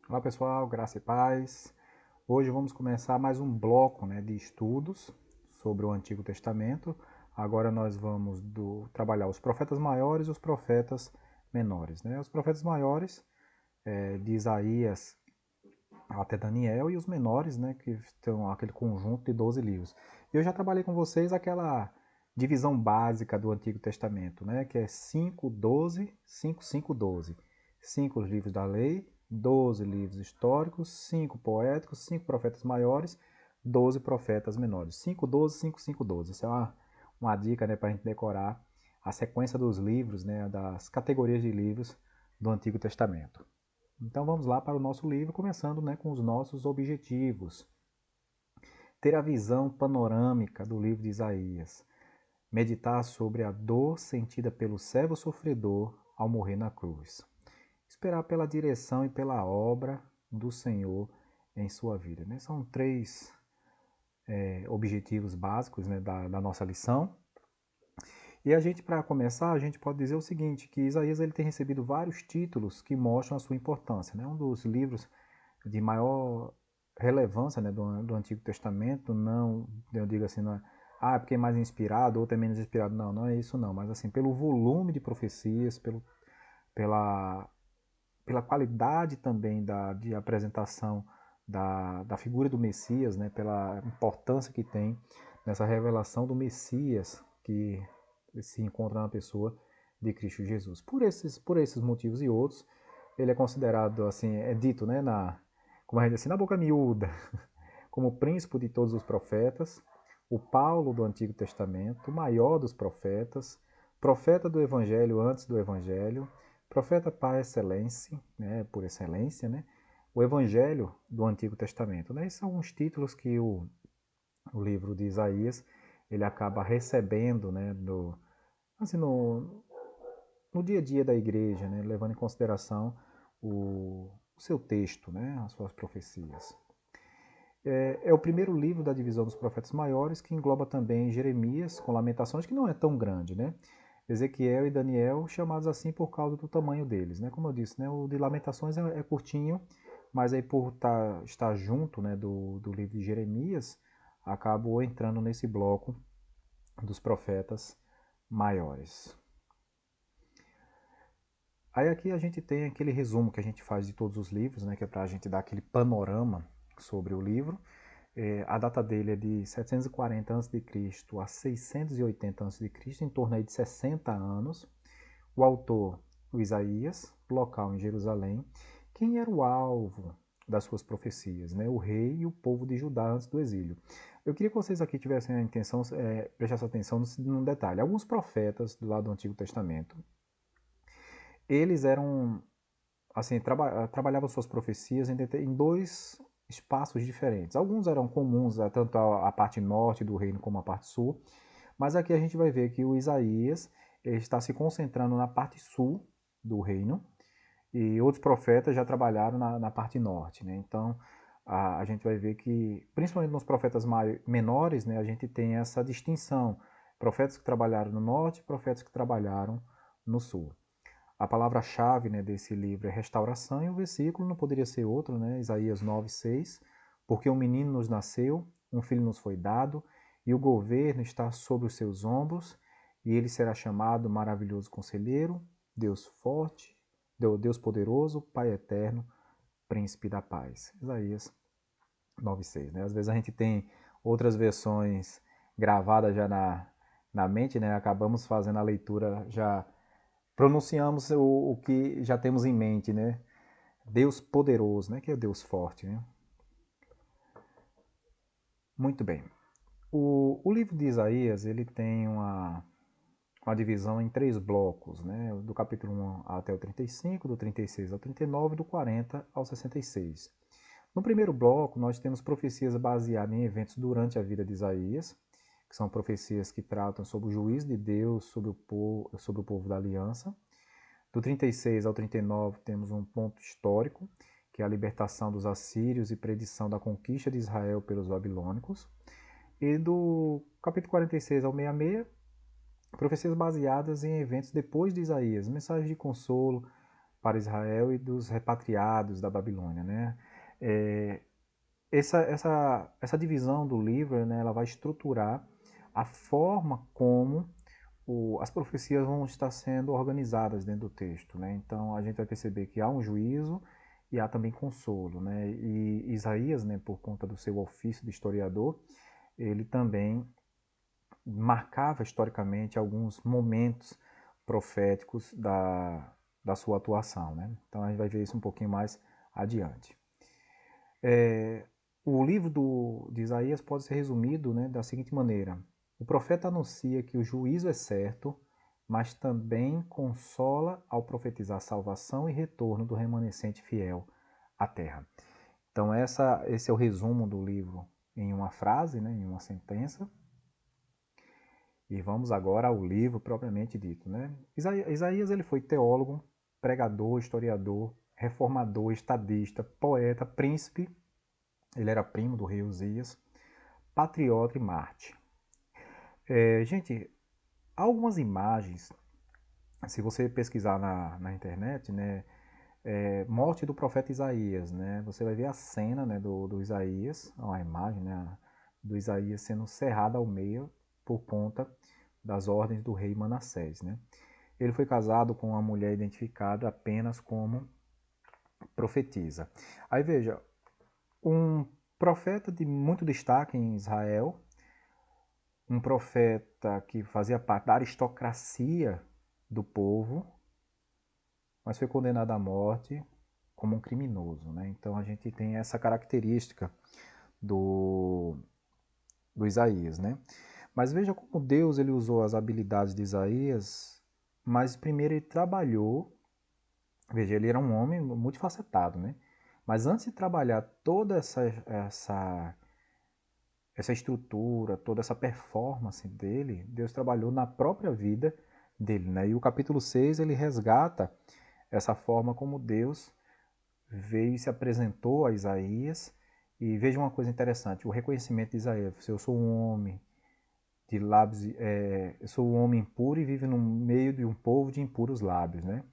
Olá pessoal, graça e paz. Hoje vamos começar mais um bloco, de estudos sobre o Antigo Testamento. Agora nós vamos trabalhar os profetas maiores e os profetas menores. Os profetas maiores, de Isaías até Daniel, e os menores, que estão aquele conjunto de 12 livros. Eu já trabalhei com vocês aquela divisão básica do Antigo Testamento, que é 5, 12, 5, 5, 12. 5 livros da lei, 12 livros históricos, 5 poéticos, 5 profetas maiores, 12 profetas menores. 5, 12, 5, 5, 12. Essa é uma dica, para a gente decorar a sequência dos livros, das categorias de livros do Antigo Testamento. Então vamos lá para o nosso livro, começando com os nossos objetivos. Ter a visão panorâmica do livro de Isaías. Meditar sobre a dor sentida pelo servo sofredor ao morrer na cruz. Esperar pela direção e pela obra do Senhor em sua vida. São três objetivos básicos da nossa lição. E a gente, para começar, a gente pode dizer o seguinte, que Isaías ele tem recebido vários títulos que mostram a sua importância. Um dos livros de maior relevância do Antigo Testamento, não, eu digo assim, não é porque é mais inspirado, outro é menos inspirado, não é isso não, mas assim, pelo volume de profecias, pela, pela qualidade também de apresentação da figura do Messias, pela importância que tem nessa revelação do Messias que se encontra na pessoa de Cristo Jesus. Por esses motivos e outros, ele é considerado, assim, é dito, como a gente diz assim, na boca miúda, como o príncipe de todos os profetas, o Paulo do Antigo Testamento, o maior dos profetas, profeta do Evangelho antes do Evangelho, profeta por excelência, o Evangelho do Antigo Testamento. Esses são os títulos que o livro de Isaías ele acaba recebendo, assim, no dia a dia da igreja, levando em consideração o seu texto, as suas profecias. É o primeiro livro da divisão dos profetas maiores, que engloba também Jeremias, com Lamentações, que não é tão grande, Ezequiel e Daniel, chamados assim por causa do tamanho deles, Como eu disse, o de Lamentações é curtinho, mas aí por estar junto, do livro de Jeremias, acabou entrando nesse bloco dos profetas maiores. Aí aqui a gente tem aquele resumo que a gente faz de todos os livros, que é para a gente dar aquele panorama sobre o livro. A data dele é de 740 a.C. a 680 a.C., em torno aí de 60 anos. O autor, o Isaías, local em Jerusalém. Quem era o alvo das suas profecias? O rei e o povo de Judá antes do exílio. Eu queria que vocês aqui tivessem a intenção, prestassem atenção num detalhe. Alguns profetas do lado do Antigo Testamento, eles eram, assim, trabalhavam suas profecias em dois espaços diferentes. Alguns eram comuns tanto a parte norte do reino como a parte sul, mas aqui a gente vai ver que o Isaías está se concentrando na parte sul do reino e outros profetas já trabalharam na parte norte. Então a gente vai ver que, principalmente nos profetas menores, a gente tem essa distinção: profetas que trabalharam no norte e profetas que trabalharam no sul. A palavra-chave desse livro é restauração, e o versículo não poderia ser outro, Isaías 9:6, porque um menino nos nasceu, um filho nos foi dado, e o governo está sobre os seus ombros, e ele será chamado Maravilhoso Conselheiro, Deus Forte, Deus Poderoso, Pai Eterno, Príncipe da Paz. Isaías 9:6. Às vezes a gente tem outras versões gravadas já na mente, acabamos fazendo a leitura já pronunciamos o que já temos em mente, Deus poderoso, que é Deus forte, Muito bem. O livro de Isaías, ele tem uma divisão em três blocos, Do capítulo 1 até o 35, do 36 ao 39, do 40 ao 66. No primeiro bloco, nós temos profecias baseadas em eventos durante a vida de Isaías, que são profecias que tratam sobre o juízo de Deus sobre o povo da aliança. Do 36 ao 39 temos um ponto histórico, que é a libertação dos assírios e predição da conquista de Israel pelos babilônicos. E do capítulo 46 ao 66, profecias baseadas em eventos depois de Isaías, mensagens de consolo, para Israel e dos repatriados da Babilônia, né? É, essa divisão do livro, né, ela vai estruturar a forma como as profecias vão estar sendo organizadas dentro do texto, né? Então a gente vai perceber que há um juízo e há também consolo, né? E Isaías, né, por conta do seu ofício de historiador, ele também marcava historicamente alguns momentos proféticos da sua atuação, né? Então a gente vai ver isso um pouquinho mais adiante. O livro de Isaías pode ser resumido, né, da seguinte maneira: o profeta anuncia que o juízo é certo, mas também consola ao profetizar salvação e retorno do remanescente fiel à terra. Então esse é o resumo do livro em uma frase, né, em uma sentença. E vamos agora ao livro propriamente dito, né? Isaías ele foi teólogo, pregador, historiador, reformador, estadista, poeta, príncipe. Ele era primo do rei Uzias, patriota e Marte. Gente, algumas imagens, se você pesquisar na internet, né, morte do profeta Isaías, né, você vai ver a cena, né, do Isaías, a imagem, né, do Isaías sendo cerrado ao meio por conta das ordens do rei Manassés, né. Ele foi casado com uma mulher identificada apenas como profetisa. Aí veja, um profeta de muito destaque em Israel, um profeta que fazia parte da aristocracia do povo, mas foi condenado à morte como um criminoso, né? Então a gente tem essa característica do, do Isaías, né? Mas veja como Deus ele usou as habilidades de Isaías, mas primeiro ele trabalhou, veja, ele era um homem multifacetado, né? Mas antes de trabalhar toda essa estrutura, toda essa performance dele, Deus trabalhou na própria vida dele, né? E o capítulo 6 ele resgata essa forma como Deus veio e se apresentou a Isaías. E veja uma coisa interessante, o reconhecimento de Isaías: eu sou um homem de lábios, eu sou um homem impuro e vivo no meio de um povo de impuros lábios, né?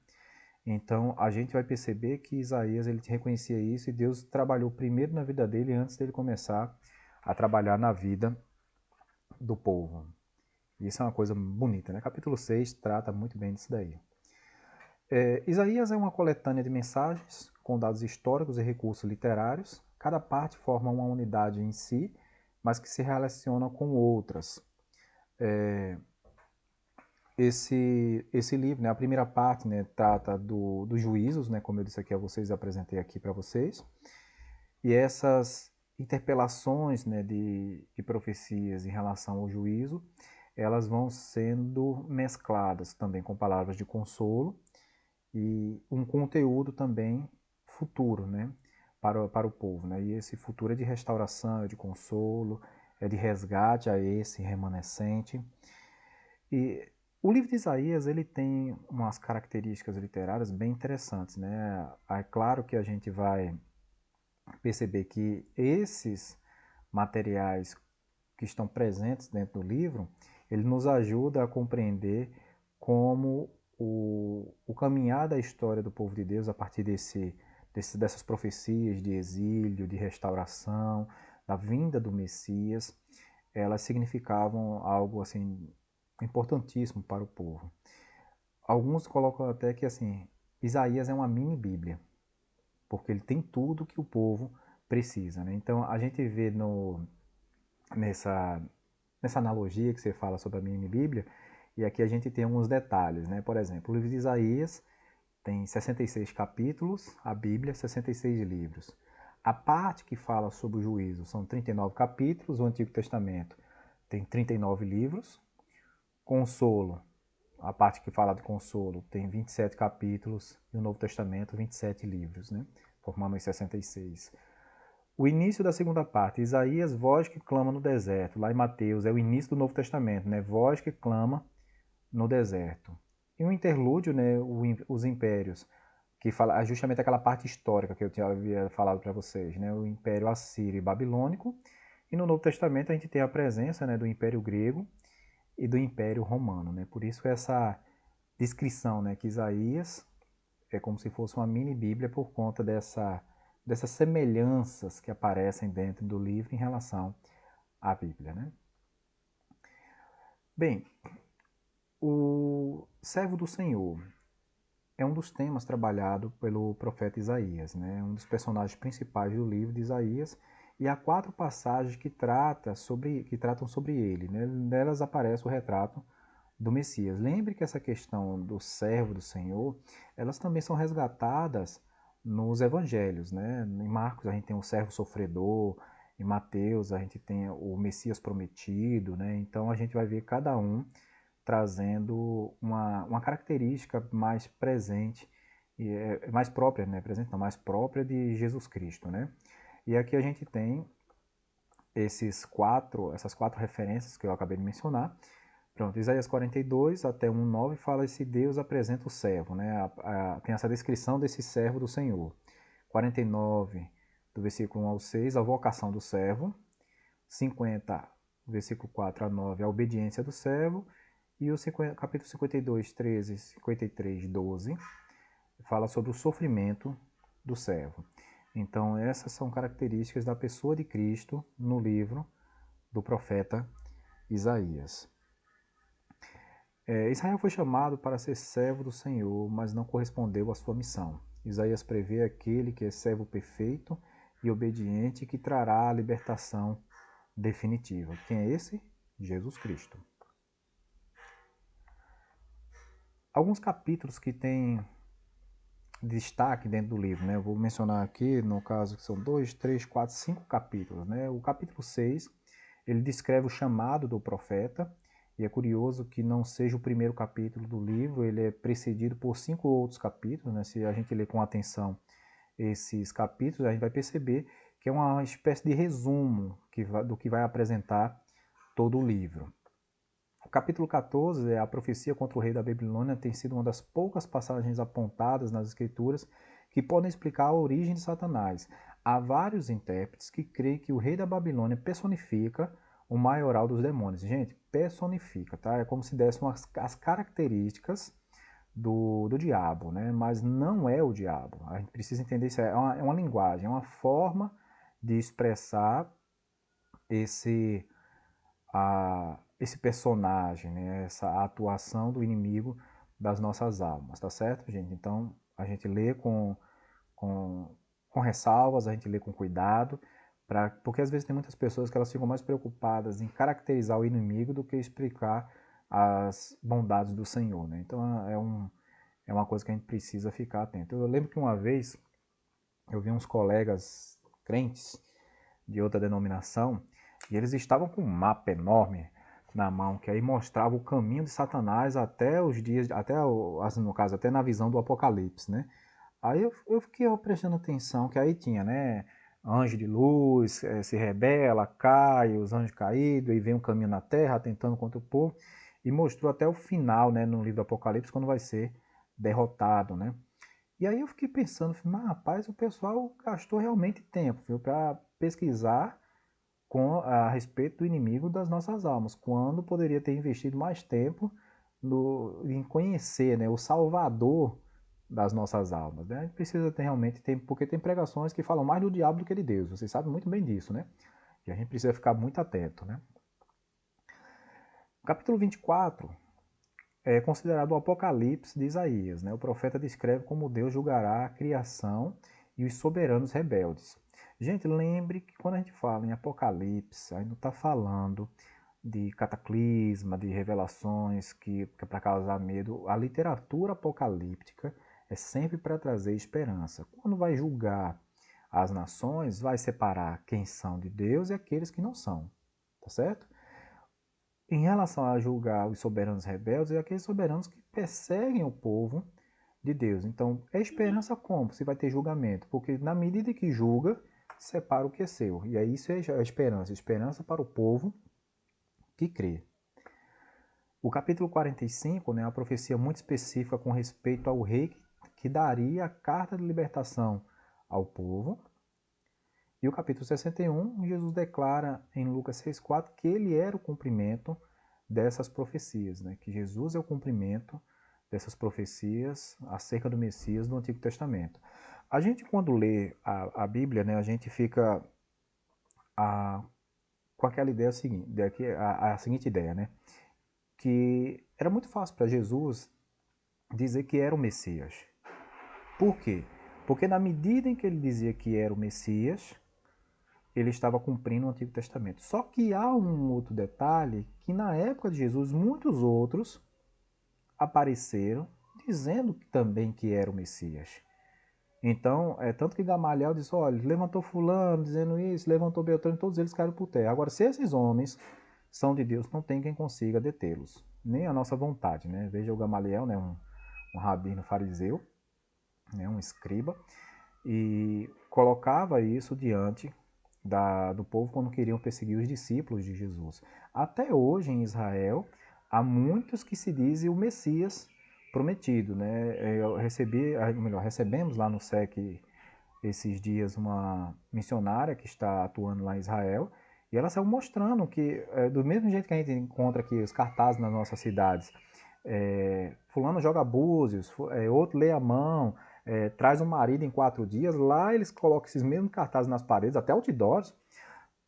Então a gente vai perceber que Isaías ele reconhecia isso e Deus trabalhou primeiro na vida dele antes dele começar a trabalhar na vida do povo. Isso é uma coisa bonita, né? Capítulo 6 trata muito bem disso daí. Isaías é uma coletânea de mensagens com dados históricos e recursos literários. Cada parte forma uma unidade em si, mas que se relacionam com outras. Esse livro, né, a primeira parte, né, trata dos juízos, né, como eu disse aqui a vocês, apresentei aqui para vocês. E essas interpelações, né, de profecias em relação ao juízo, elas vão sendo mescladas também com palavras de consolo e um conteúdo também futuro, né, para o povo, né? E esse futuro é de restauração, é de consolo, é de resgate a esse remanescente. E o livro de Isaías ele tem umas características literárias bem interessantes, né? É claro que a gente vai perceber que esses materiais que estão presentes dentro do livro, ele nos ajuda a compreender como o caminhar da história do povo de Deus a partir dessas profecias de exílio, de restauração, da vinda do Messias, elas significavam algo assim importantíssimo para o povo. Alguns colocam até que assim, Isaías é uma mini Bíblia, porque ele tem tudo que o povo precisa, né? Então a gente vê nessa, nessa analogia que você fala sobre a mini Bíblia, e aqui a gente tem alguns detalhes, né? Por exemplo, o livro de Isaías tem 66 capítulos, a Bíblia 66 livros. A parte que fala sobre o juízo são 39 capítulos, o Antigo Testamento tem 39 livros. Consolo, a parte que fala de consolo, tem 27 capítulos, e o Novo Testamento 27 livros, né? Formando os 66. O início da segunda parte, Isaías, voz que clama no deserto. Lá em Mateus é o início do Novo Testamento, né? Voz que clama no deserto. E o interlúdio, né? Os impérios, que fala justamente aquela parte histórica que eu havia falado para vocês, né? O Império Assírio e Babilônico. E no Novo Testamento a gente tem a presença, né, do Império Grego e do Império Romano, né? Por isso essa descrição, né, que Isaías é como se fosse uma mini Bíblia por conta dessas semelhanças que aparecem dentro do livro em relação à Bíblia, né? Bem, o servo do Senhor é um dos temas trabalhado pelo profeta Isaías, né? Um dos personagens principais do livro de Isaías, e há 4 passagens que tratam sobre ele, né? Nelas aparece o retrato do Messias. Lembre que essa questão do servo do Senhor, elas também são resgatadas nos evangelhos, né? Em Marcos a gente tem o servo sofredor, em Mateus a gente tem o Messias prometido, né? Então a gente vai ver cada um trazendo uma característica mais presente, mais própria, né? Presente não, mais própria de Jesus Cristo, né? E aqui a gente tem essas quatro referências que eu acabei de mencionar. Pronto, Isaías 42 até 1:9 fala esse Deus apresenta o servo, né? Tem essa descrição desse servo do Senhor. 49, do versículo 1 ao 6, a vocação do servo. 50, versículo 4 a 9, a obediência do servo. E o capítulo 52, 13, 53, 12, fala sobre o sofrimento do servo. Então, essas são características da pessoa de Cristo no livro do profeta Isaías. Israel foi chamado para ser servo do Senhor, mas não correspondeu à sua missão. Isaías prevê aquele que é servo perfeito e obediente que trará a libertação definitiva. Quem é esse? Jesus Cristo. Alguns capítulos que têm destaque dentro do livro, né? Eu vou mencionar aqui, no caso, que são 2, 3, 4, 5 capítulos, né? O capítulo 6, ele descreve o chamado do profeta, e é curioso que não seja o primeiro capítulo do livro, ele é precedido por 5 outros capítulos, né? Se a gente ler com atenção esses capítulos, a gente vai perceber que é uma espécie de resumo do que vai apresentar todo o livro. O capítulo 14, a profecia contra o rei da Babilônia, tem sido uma das poucas passagens apontadas nas escrituras que podem explicar a origem de Satanás. Há vários intérpretes que creem que o rei da Babilônia personifica o maioral dos demônios. Gente, personifica, tá? É como se desse as características do diabo, né? Mas não é o diabo. A gente precisa entender isso. É uma linguagem, é uma forma de expressar esse esse personagem, né? Essa atuação do inimigo das nossas almas, tá certo, gente? Então a gente lê com, com ressalvas, a gente lê com cuidado, porque às vezes tem muitas pessoas que elas ficam mais preocupadas em caracterizar o inimigo do que explicar as bondades do Senhor, né? Então é uma coisa que a gente precisa ficar atento. Eu lembro que uma vez eu vi uns colegas crentes de outra denominação e eles estavam com um mapa enorme na mão, que aí mostrava o caminho de Satanás até os dias, no caso, até na visão do Apocalipse, né? Aí eu fiquei prestando atenção, que aí tinha, né? Anjo de luz, se rebela, cai, os anjos caídos, e vem um caminho na terra, tentando contra o povo, e mostrou até o final, né, no livro do Apocalipse, quando vai ser derrotado, né? E aí eu fiquei pensando, mas rapaz, o pessoal gastou realmente tempo, para pesquisar a respeito do inimigo das nossas almas, quando poderia ter investido mais tempo em conhecer, né, o Salvador das nossas almas. Né? A gente precisa ter realmente tempo, porque tem pregações que falam mais do diabo do que de Deus. Vocês sabem muito bem disso, né? E a gente precisa ficar muito atento, né? O capítulo 24 é considerado o Apocalipse de Isaías. Né? O profeta descreve como Deus julgará a criação e os soberanos rebeldes. Gente, lembre que quando a gente fala em Apocalipse, a gente não está falando de cataclisma, de revelações que é para causar medo. A literatura apocalíptica é sempre para trazer esperança. Quando vai julgar as nações, vai separar quem são de Deus e aqueles que não são, tá certo? Em relação a julgar os soberanos rebeldes, é aqueles soberanos que perseguem o povo de Deus. Então, é esperança como? Você vai ter julgamento, porque na medida que julga, separa o que é seu. E aí isso é a esperança, esperança para o povo que crê. O capítulo 45, né, é uma profecia muito específica com respeito ao rei que daria a carta de libertação ao povo. E o capítulo 61, Jesus declara em Lucas 6,4 que ele era o cumprimento dessas profecias, né? Que Jesus é o cumprimento dessas profecias acerca do Messias do Antigo Testamento. A gente, quando lê a Bíblia, né, a gente fica com aquela ideia seguinte, a seguinte ideia, né, que era muito fácil para Jesus dizer que era o Messias. Por quê? Porque na medida em que ele dizia que era o Messias, ele estava cumprindo o Antigo Testamento. Só que há um outro detalhe, que na época de Jesus, muitos outros apareceram dizendo também que era o Messias. Então, tanto que Gamaliel disse, olha, levantou fulano dizendo isso, levantou Beltrano, todos eles caíram por terra. Agora, se esses homens são de Deus, não tem quem consiga detê-los, nem a nossa vontade, né? Veja o Gamaliel, né, um rabino fariseu, né, um escriba, e colocava isso diante do povo quando queriam perseguir os discípulos de Jesus. Até hoje em Israel há muitos que se dizem o Messias prometido, né? Recebemos lá no SEC esses dias uma missionária que está atuando lá em Israel e ela saiu mostrando que do mesmo jeito que a gente encontra aqui os cartazes nas nossas cidades, fulano joga búzios, outro lê a mão, traz um marido em 4 dias, lá eles colocam esses mesmos cartazes nas paredes, até outdoors,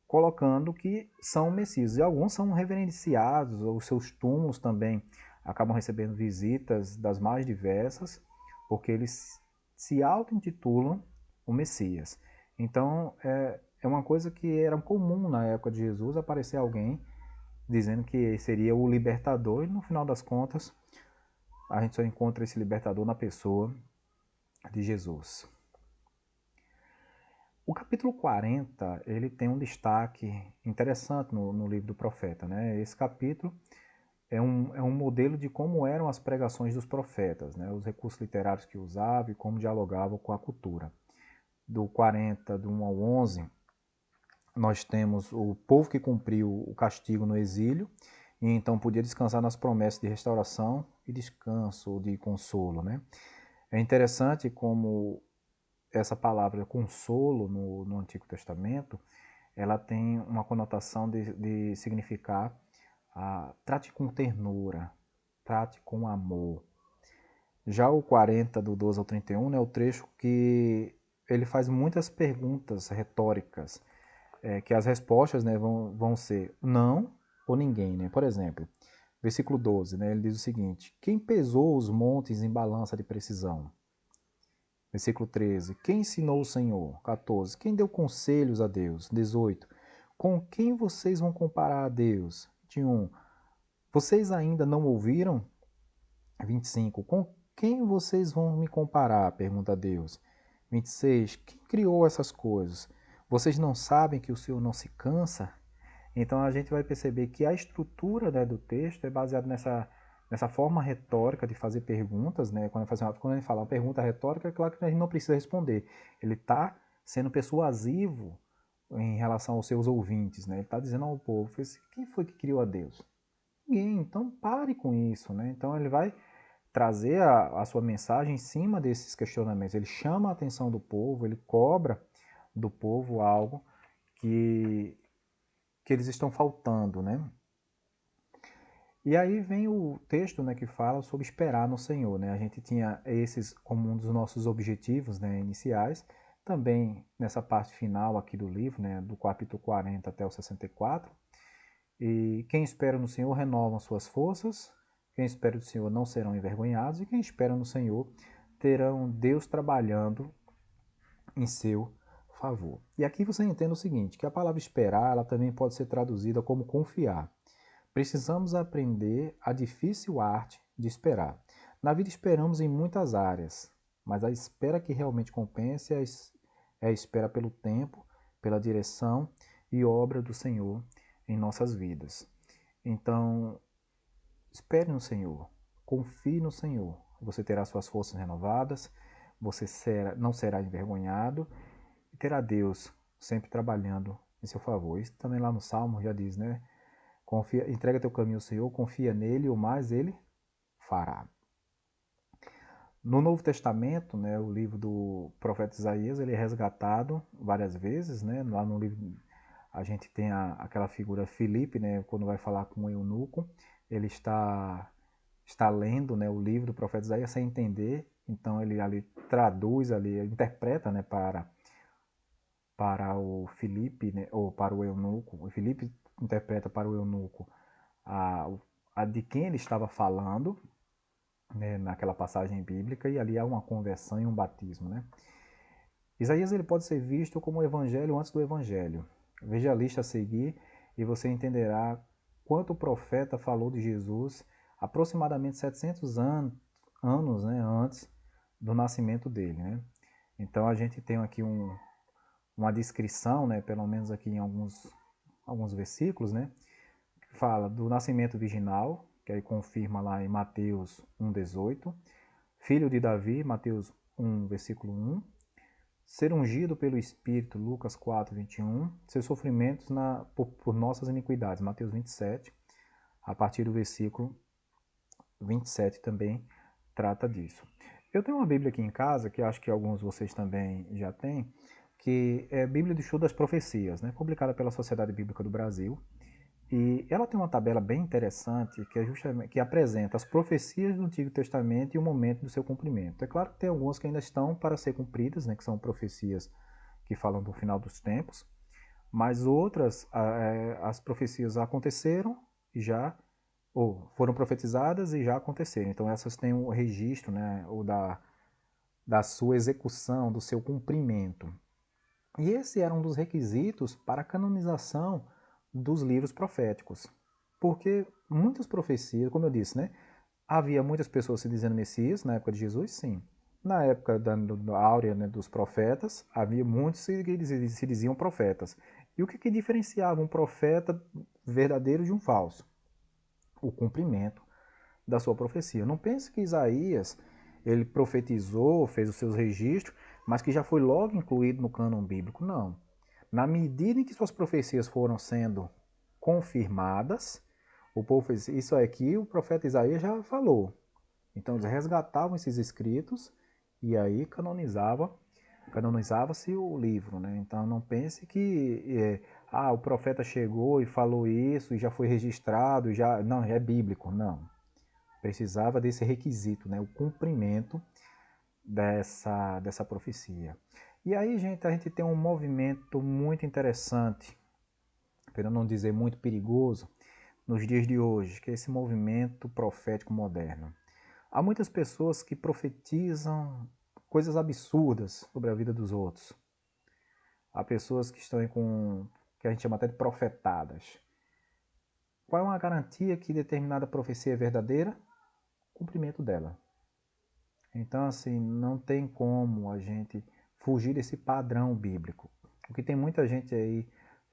colocando que são Messias. E alguns são reverenciados, os seus túmulos também acabam recebendo visitas das mais diversas, porque eles se auto-intitulam o Messias. Então, é uma coisa que era comum na época de Jesus, aparecer alguém dizendo que seria o libertador, e no final das contas, a gente só encontra esse libertador na pessoa de Jesus. O capítulo 40, ele tem um destaque interessante no livro do profeta, né? Esse capítulo é um modelo de como eram as pregações dos profetas, né? Os recursos literários que usavam e como dialogavam com a cultura. Do 40, do 1 ao 11, nós temos o povo que cumpriu o castigo no exílio e então podia descansar nas promessas de restauração e descanso, de consolo, né? É interessante como essa palavra consolo no Antigo Testamento, ela tem uma conotação de significar trate com ternura, trate com amor. Já o 40, do 12 ao 31, é o trecho que ele faz muitas perguntas retóricas, que as respostas, né, vão ser não ou ninguém. Né? Por exemplo, versículo 12, né, ele diz o seguinte: quem pesou os montes em balança de precisão? Versículo 13. Quem ensinou o Senhor? 14. Quem deu conselhos a Deus? 18. Com quem vocês vão comparar a Deus? 21. Vocês ainda não ouviram? 25. Com quem vocês vão me comparar? Pergunta Deus. 26. Quem criou essas coisas? Vocês não sabem que o Senhor não se cansa? Então a gente vai perceber que a estrutura, né, do texto é baseada nessa forma retórica de fazer perguntas, né? Quando a gente fala uma pergunta retórica, é claro que a gente não precisa responder. Ele está sendo persuasivo em relação aos seus ouvintes, né? Ele está dizendo ao povo: quem foi que criou a Deus? Ninguém. Então pare com isso, né? Então ele vai trazer a sua mensagem em cima desses questionamentos. Ele chama a atenção do povo, ele cobra do povo algo que eles estão faltando, né? E aí vem o texto, né, que fala sobre esperar no Senhor, né? A gente tinha esses como um dos nossos objetivos, né, iniciais, também nessa parte final aqui do livro, né, do capítulo 40 até o 64. E quem espera no Senhor renova suas forças, quem espera no Senhor não serão envergonhados, e quem espera no Senhor terão Deus trabalhando em seu favor. E aqui você entende o seguinte, que a palavra esperar, ela também pode ser traduzida como confiar. Precisamos aprender a difícil arte de esperar. Na vida esperamos em muitas áreas, mas a espera que realmente compensa é a espera pelo tempo, pela direção e obra do Senhor em nossas vidas. Então, espere no Senhor, confie no Senhor. Você terá suas forças renovadas, não será envergonhado e terá Deus sempre trabalhando em seu favor. Isso também lá no Salmo já diz, né? Entrega teu caminho ao Senhor, confia nele, o mais ele fará. No Novo Testamento, né, o livro do profeta Isaías, ele é resgatado várias vezes, né? Lá no livro a gente tem aquela figura Filipe, né, quando vai falar com o eunuco, ele está está lendo, né, o livro do profeta Isaías sem entender, então ele ali traduz, ali interpreta, né, para o Filipe, né, ou para o eunuco. O Filipe interpreta para o eunuco a, a de quem ele estava falando, né, naquela passagem bíblica, e ali há uma conversão e um batismo, né? Isaías ele pode ser visto como o evangelho antes do evangelho. Veja a lista a seguir e você entenderá quanto o profeta falou de Jesus aproximadamente 700 anos, né, antes do nascimento dele, né? Então a gente tem aqui uma descrição, né, pelo menos aqui em alguns versículos, né, que fala do nascimento virginal, que aí confirma lá em Mateus 1,18, filho de Davi, Mateus 1, versículo 1, ser ungido pelo Espírito, Lucas 4, 21, seus sofrimentos por nossas iniquidades, Mateus 27, a partir do versículo 27 também trata disso. Eu tenho uma Bíblia aqui em casa, que acho que alguns de vocês também já têm, que é a Bíblia do Estudo das Profecias, né, publicada pela Sociedade Bíblica do Brasil. E ela tem uma tabela bem interessante que, justamente, que apresenta as profecias do Antigo Testamento e o momento do seu cumprimento. É claro que tem algumas que ainda estão para ser cumpridas, né, que são profecias que falam do final dos tempos, mas outras, as profecias aconteceram e já, ou foram profetizadas e já aconteceram. Então essas têm o registro, né, ou da sua execução, do seu cumprimento. E esse era um dos requisitos para a canonização dos livros proféticos. Porque muitas profecias, como eu disse, né, havia muitas pessoas se dizendo Messias na época de Jesus, sim. Na época da áurea, né, dos profetas, havia muitos que se diziam profetas. E o que diferenciava um profeta verdadeiro de um falso? O cumprimento da sua profecia. Não pense que Isaías ele profetizou, fez os seus registros, mas que já foi logo incluído no cânon bíblico. Não. Na medida em que suas profecias foram sendo confirmadas, o povo fez isso aqui, o profeta Isaías já falou. Então eles resgatavam esses escritos e aí canonizava-se o livro, né? Então não pense que o profeta chegou e falou isso e já foi registrado, já não é bíblico, não. Precisava desse requisito, né? O cumprimento dessa profecia. E aí, gente, a gente tem um movimento muito interessante, para não dizer muito perigoso, nos dias de hoje, que é esse movimento profético moderno. Há muitas pessoas que profetizam coisas absurdas sobre a vida dos outros. Há pessoas que estão aí com que a gente chama até de profetadas. Qual é uma garantia que determinada profecia é verdadeira? O cumprimento dela. Então, assim, não tem como a gente fugir desse padrão bíblico. O que tem muita gente aí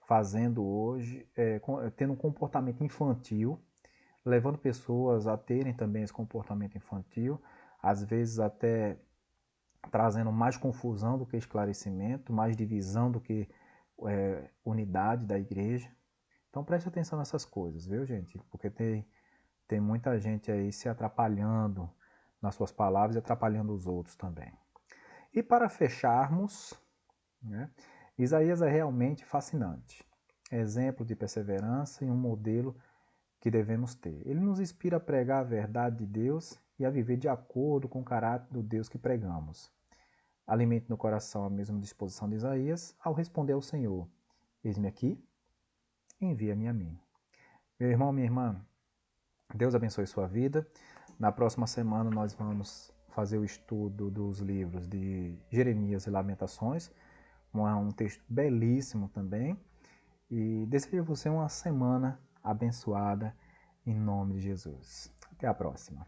fazendo hoje é tendo um comportamento infantil, levando pessoas a terem também esse comportamento infantil, às vezes até trazendo mais confusão do que esclarecimento, mais divisão do que unidade da igreja. Então preste atenção nessas coisas, viu, gente? Porque tem muita gente aí se atrapalhando nas suas palavras e atrapalhando os outros também. E para fecharmos, né, Isaías é realmente fascinante. É exemplo de perseverança e um modelo que devemos ter. Ele nos inspira a pregar a verdade de Deus e a viver de acordo com o caráter do Deus que pregamos. Alimente no coração a mesma disposição de Isaías ao responder ao Senhor: eis-me aqui, envia-me a mim. Meu irmão, minha irmã, Deus abençoe sua vida. Na próxima semana nós vamos fazer o estudo dos livros de Jeremias e Lamentações, um texto belíssimo também. E desejo a você uma semana abençoada em nome de Jesus. Até a próxima.